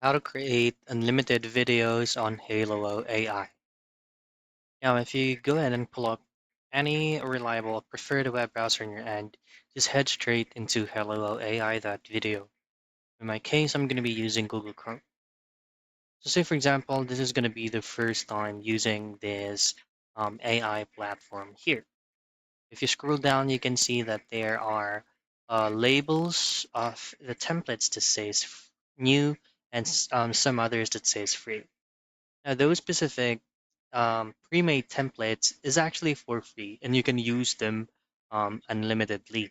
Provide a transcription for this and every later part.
How to create unlimited videos on Hailuo AI. Now, if you go ahead and pull up any reliable preferred web browser on your end, just head straight into Hailuo AI video. In my case, I'm going to be using Google Chrome. So say, for example, this is going to be the first time using this AI platform here. If you scroll down, you can see that there are labels of the templates that says new and some others that says free. Now, those specific pre-made templates is actually for free, and you can use them unlimitedly.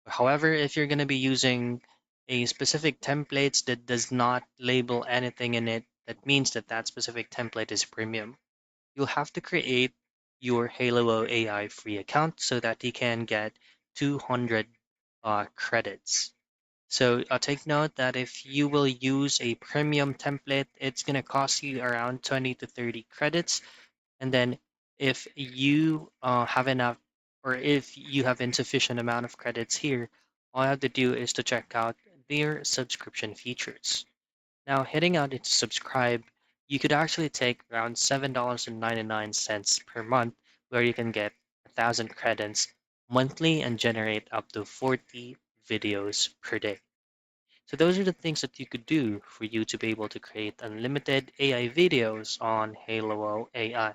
However, if you're going to be using a specific templates that does not label anything in it, that means that that specific template is premium. You'll have to create your Hailuo AI free account so that you can get 200 credits. So take note that if you will use a premium template, it's going to cost you around 20 to 30 credits. And then if you have enough or if you have insufficient amount of credits here, all you have to do is to check out their subscription features. Now, hitting out into subscribe, you could actually take around $7.99 per month, where you can get 1,000 credits monthly and generate up to 40 videos per day. So those are the things that you could do for you to be able to create unlimited AI videos on Hailuo AI.